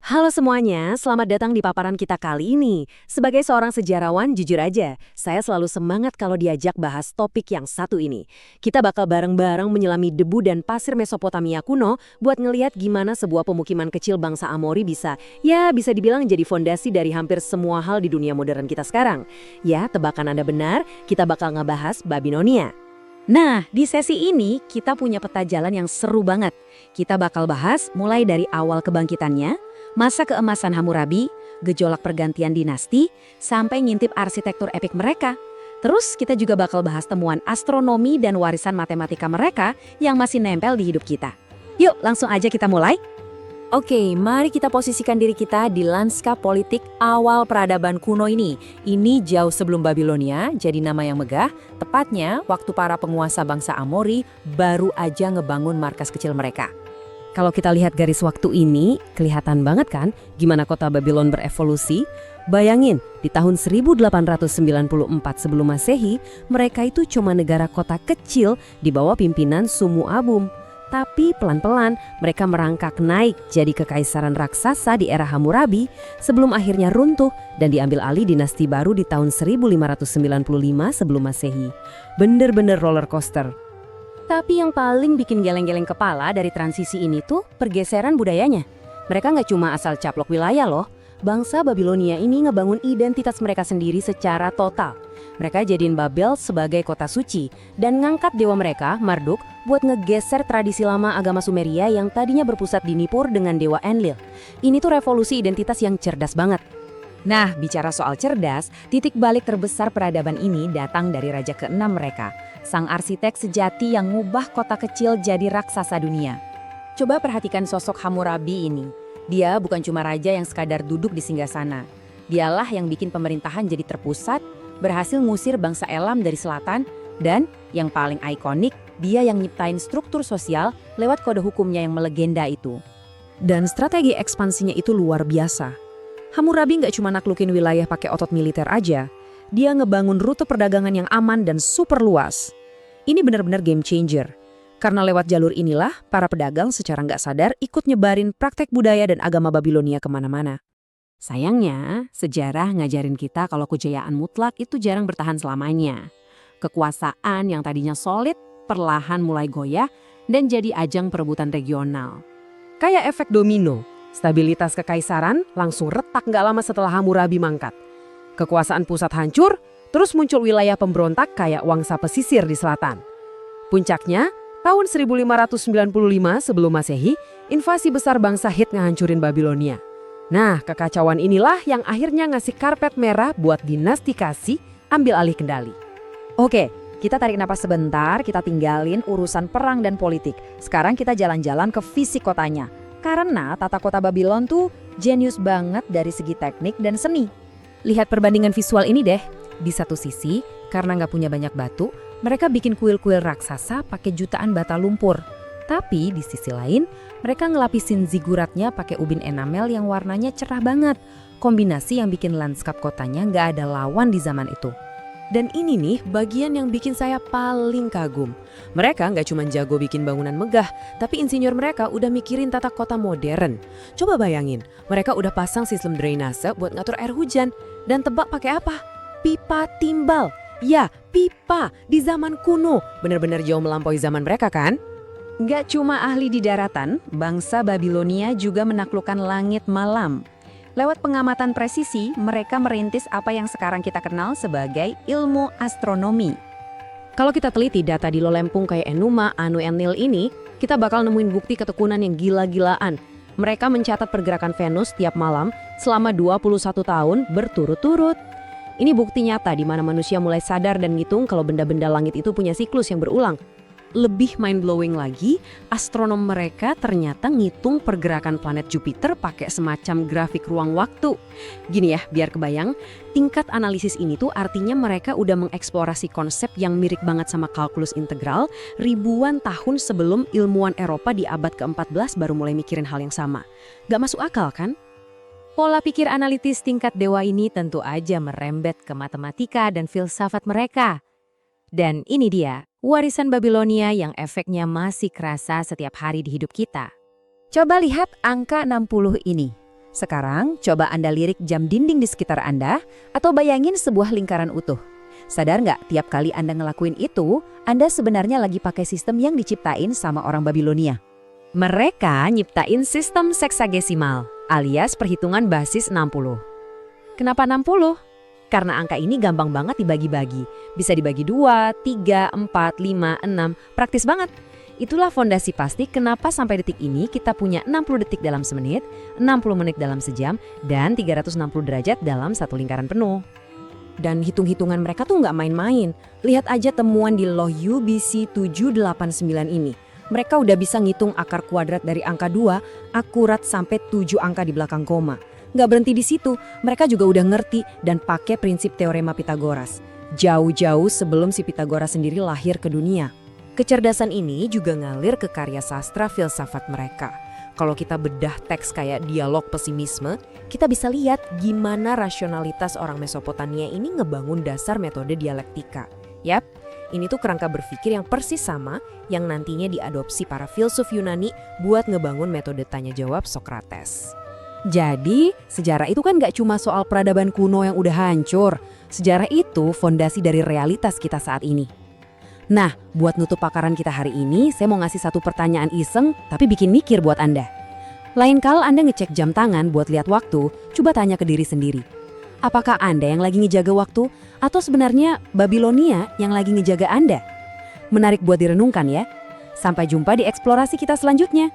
Halo semuanya, selamat datang di paparan kita kali ini. Sebagai seorang sejarawan, jujur aja, saya selalu semangat kalau diajak bahas topik yang satu ini. Kita bakal bareng-bareng menyelami debu dan pasir Mesopotamia kuno buat ngeliat gimana sebuah pemukiman kecil bangsa Amori bisa dibilang jadi fondasi dari hampir semua hal di dunia modern kita sekarang. Ya, tebakan Anda benar, kita bakal ngebahas Babilonia. Nah, di sesi ini kita punya peta jalan yang seru banget. Kita bakal bahas mulai dari awal kebangkitannya, masa keemasan Hammurabi, gejolak pergantian dinasti, sampai ngintip arsitektur epik mereka. Terus kita juga bakal bahas temuan astronomi dan warisan matematika mereka yang masih nempel di hidup kita. Yuk, langsung aja kita mulai. Oke, mari kita posisikan diri kita di lanskap politik awal peradaban kuno ini. Ini jauh sebelum Babilonia, jadi nama yang megah. Tepatnya waktu para penguasa bangsa Amori baru aja ngebangun markas kecil mereka. Kalau kita lihat garis waktu ini, kelihatan banget kan gimana kota Babylon berevolusi? Bayangin, di tahun 1894 sebelum Masehi, mereka itu cuma negara kota kecil di bawah pimpinan Sumu Abum. Tapi pelan-pelan mereka merangkak naik jadi kekaisaran raksasa di era Hammurabi sebelum akhirnya runtuh dan diambil alih dinasti baru di tahun 1595 sebelum Masehi. Bener-bener roller coaster. Tapi yang paling bikin geleng-geleng kepala dari transisi ini tuh pergeseran budayanya. Mereka nggak cuma asal caplok wilayah loh. Bangsa Babilonia ini ngebangun identitas mereka sendiri secara total. Mereka jadiin Babel sebagai kota suci dan ngangkat dewa mereka, Marduk, buat ngegeser tradisi lama agama Sumeria yang tadinya berpusat di Nippur dengan dewa Enlil. Ini tuh revolusi identitas yang cerdas banget. Nah, bicara soal cerdas, titik balik terbesar peradaban ini datang dari raja ke-6 mereka, sang arsitek sejati yang ngubah kota kecil jadi raksasa dunia. Coba perhatikan sosok Hammurabi ini. Dia bukan cuma raja yang sekadar duduk di singgasana. Dialah yang bikin pemerintahan jadi terpusat, berhasil ngusir bangsa Elam dari selatan, dan yang paling ikonik, dia yang nyiptain struktur sosial lewat kode hukumnya yang melegenda itu. Dan strategi ekspansinya itu luar biasa. Hammurabi nggak cuma naklukin wilayah pakai otot militer aja, dia ngebangun rute perdagangan yang aman dan super luas. Ini benar-benar game changer. Karena lewat jalur inilah, para pedagang secara nggak sadar ikut nyebarin praktek budaya dan agama Babilonia kemana-mana. Sayangnya, sejarah ngajarin kita kalau kejayaan mutlak itu jarang bertahan selamanya. Kekuasaan yang tadinya solid, perlahan mulai goyah dan jadi ajang perebutan regional. Kayak efek domino, stabilitas kekaisaran langsung retak nggak lama setelah Hammurabi mangkat. Kekuasaan pusat hancur, terus muncul wilayah pemberontak kayak Wangsa Pesisir di selatan. Puncaknya, tahun 1595 sebelum Masehi, invasi besar bangsa Het ngehancurin Babilonia. Nah, kekacauan inilah yang akhirnya ngasih karpet merah buat dinasti Kasih ambil alih kendali. Oke, kita tarik napas sebentar, kita tinggalin urusan perang dan politik. Sekarang kita jalan-jalan ke fisik kotanya. Karena tata kota Babylon tuh jenius banget dari segi teknik dan seni. Lihat perbandingan visual ini deh. Di satu sisi, karena nggak punya banyak batu, mereka bikin kuil-kuil raksasa pakai jutaan bata lumpur. Tapi di sisi lain, mereka ngelapisin ziguratnya pakai ubin enamel yang warnanya cerah banget. Kombinasi yang bikin lanskap kotanya nggak ada lawan di zaman itu. Dan ini nih bagian yang bikin saya paling kagum. Mereka nggak cuma jago bikin bangunan megah, tapi insinyur mereka udah mikirin tata kota modern. Coba bayangin, mereka udah pasang sistem drainase buat ngatur air hujan. Dan tebak pakai apa? Pipa timbal. Ya, pipa di zaman kuno. Bener-bener jauh melampaui zaman mereka kan? Gak cuma ahli di daratan, bangsa Babilonia juga menaklukkan langit malam. Lewat pengamatan presisi, mereka merintis apa yang sekarang kita kenal sebagai ilmu astronomi. Kalau kita teliti data di Lolempung kayak Enuma, Anu, Enlil ini, kita bakal nemuin bukti ketekunan yang gila-gilaan. Mereka mencatat pergerakan Venus tiap malam selama 21 tahun berturut-turut. Ini bukti nyata di mana manusia mulai sadar dan ngitung kalau benda-benda langit itu punya siklus yang berulang. Lebih mind-blowing lagi, astronom mereka ternyata ngitung pergerakan planet Jupiter pakai semacam grafik ruang waktu. Gini ya, biar kebayang, tingkat analisis ini tuh artinya mereka udah mengeksplorasi konsep yang mirip banget sama kalkulus integral ribuan tahun sebelum ilmuwan Eropa di abad ke-14 baru mulai mikirin hal yang sama. Gak masuk akal kan? Pola pikir analitis tingkat dewa ini tentu aja merembet ke matematika dan filsafat mereka. Dan ini dia, warisan Babilonia yang efeknya masih kerasa setiap hari di hidup kita. Coba lihat angka 60 ini. Sekarang, coba Anda lirik jam dinding di sekitar Anda atau bayangin sebuah lingkaran utuh. Sadar nggak tiap kali Anda ngelakuin itu, Anda sebenarnya lagi pakai sistem yang diciptain sama orang Babilonia. Mereka nyiptain sistem seksagesimal, alias perhitungan basis 60. Kenapa 60? Karena angka ini gampang banget dibagi-bagi. Bisa dibagi 2, 3, 4, 5, 6, praktis banget. Itulah fondasi pasti kenapa sampai detik ini kita punya 60 detik dalam semenit, 60 menit dalam sejam, dan 360 derajat dalam satu lingkaran penuh. Dan hitung-hitungan mereka tuh nggak main-main. Lihat aja temuan di Loh UBC 789 ini. Mereka udah bisa ngitung akar kuadrat dari angka 2 akurat sampai 7 angka di belakang koma. Nggak berhenti di situ, mereka juga udah ngerti dan pakai prinsip teorema Pitagoras. Jauh-jauh sebelum si Pitagoras sendiri lahir ke dunia. Kecerdasan ini juga ngalir ke karya sastra filsafat mereka. Kalau kita bedah teks kayak dialog pesimisme, kita bisa lihat gimana rasionalitas orang Mesopotamia ini ngebangun dasar metode dialektika. Yap, ini tuh kerangka berpikir yang persis sama yang nantinya diadopsi para filsuf Yunani buat ngebangun metode tanya-jawab Socrates. Jadi, sejarah itu kan gak cuma soal peradaban kuno yang udah hancur. Sejarah itu fondasi dari realitas kita saat ini. Nah, buat nutup pakaran kita hari ini, saya mau ngasih satu pertanyaan iseng tapi bikin mikir buat Anda. Lain kali Anda ngecek jam tangan buat lihat waktu, coba tanya ke diri sendiri. Apakah Anda yang lagi ngejaga waktu atau sebenarnya Babilonia yang lagi ngejaga Anda? Menarik buat direnungkan ya. Sampai jumpa di eksplorasi kita selanjutnya.